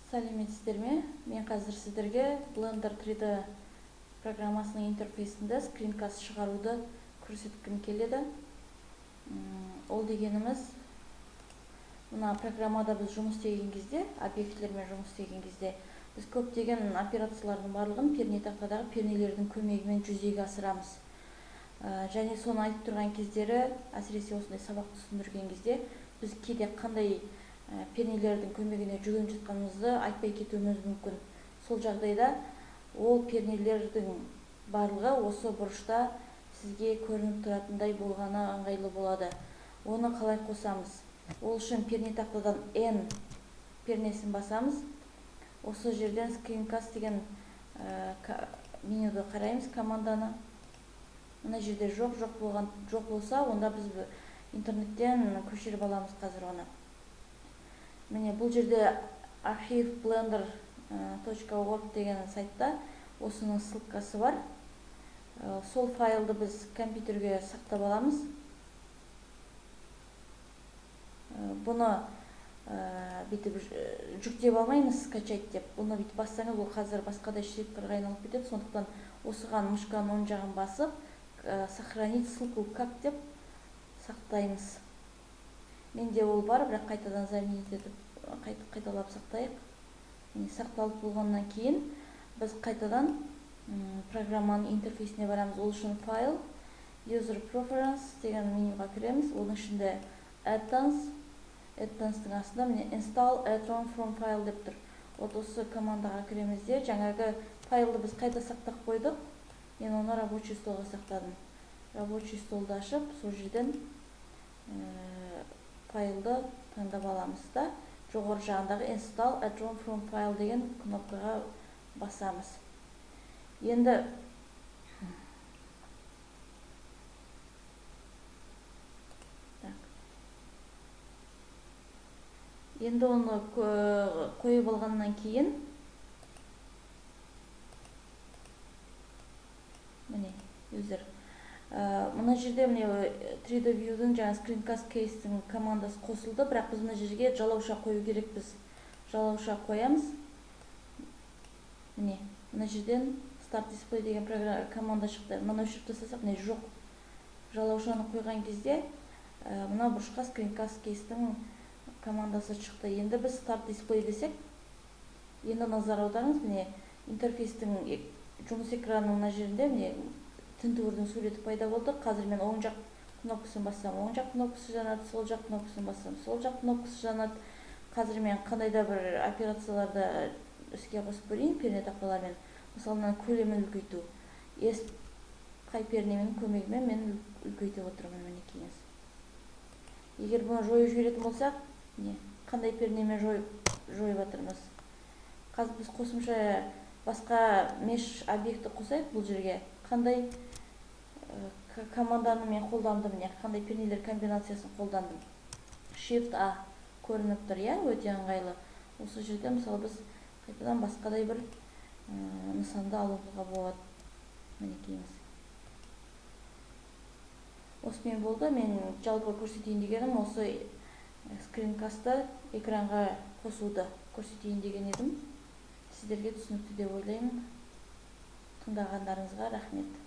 Сәлеметсіздер ме? Мен қазір сіздерге Blender 3D программасының интерфейсінде скринкаст шығаруды көрсеткім келеді. Ол дегеніміз, мына программада біз жұмыс істеген кезде, объектілермен жұмыс істеген кезде, біз көптеген операциялардың барлығын пернетақтадағы пернелердің көмегімен жүзеге асырамыз. Және соны айтып тұрған кездері, әсіресе осындай сабақты түсіндірген кезде, біз кейде қандай пернелердің көмегіне жүгініп жатқанымызды айтпай кетуіміз мүмкін. Сол жағдайда ол пернелердің барлығы осы бұрышта сізге көрініп тұратындай болғаны ыңғайлы болады. Оны қалай қосамыз? Ол үшін пернетақтадан N пернесін басамыз. Осы жерден скринкаст деген менюді қараймыз, команданы. Мына жерде жоқ болса, онда біз интернеттен көшіріп аламыз қазір оны. Міне бұл жерде архив blender.org деген сайтта осының ссылкасы бар. Сол файлды біз компьютерге сақтап аламыз. Бұны бүйтіп жүктеп алмаймыз, скачать деп. Бұны бүйтіп бассаңыз, ол қазір басқадай шрифттерге айналып кетеді. Сондықтан осыған мышканың оң жағын басып, сохранить ссылку как деп сақтаймыз. Менде ол бар, бірақ қайтадан заменить етіп, қайталап сақтайық. Сақталып болғаннан кейін біз қайтадан программаның интерфейсіне барамыз. Ол үшін файл, user preference деген менюға кіреміз. Оның ішінде add-onstың астында міне install add-on from file деп тұр. Осы командаға кіреміз де, жаңағы файлды біз қайта сақтап қойдық. Мен оны рабочий столға сақтадым. Рабочий столды ашып, сол жерден файлды таңдап аламыз да, жоғары жағындағы install add-on from file деген кнопкаға басамыз. Енді оны қойып алғаннан кейін, міне, user. Мына жерде 3D View'дің жаңа Screencast Case-тің командасы қосылды, бірақ біз мына жерге жалауша қою керекпіз. Жалауша қоямыз. Міне, мына жерден Start Display деген команда шықты. Мына өшіріп тастасақ, не жоқ. Жалаушаны қойған кезде, мына бұрышқа Screencast Case-тің командасы шықты. Енді біз Start Display десек, енді назар аударыңыз, міне, интерфейстің жұмыс экранының мына жерінде, міне, тінтуірдің суреті пайда болды. Қазір мен оң жақ кнопкасын бассам, оң жақ кнопкасы жанады, сол жақ кнопкасын бассам, сол жақ кнопкасы жанады. Қазір мен қандай да бір операцияларды іске қосып көрейін пернетақталармен. Мысалынан көлемін үлкейту. Қай пернемен көмегімен мен үлкейтіп отырмын, мінекейіңіз. Егер бұны жойып жіберетін болсақ, қандай пернемен жойып жатырмыз. Қазір біз қосымша басқа меш объекті қосайық бұл жерге. Қандай команданы мен қолдандым, қандай пернелер комбинациясын қолдандым. Shift A көрініп тұр, өте ыңғайлы. Осы жерде мысалы біз қайтадан басқадай бір нысанды алуға болады. Мінекейіңіз. Осымен болды. Мен жалпы көрсетейін дегенім осы скринкасты экранға қосуды көрсетейін деген едім. Сіздерге түсінікті деп ойлаймын. Тыңдағандарыңызға рахмет.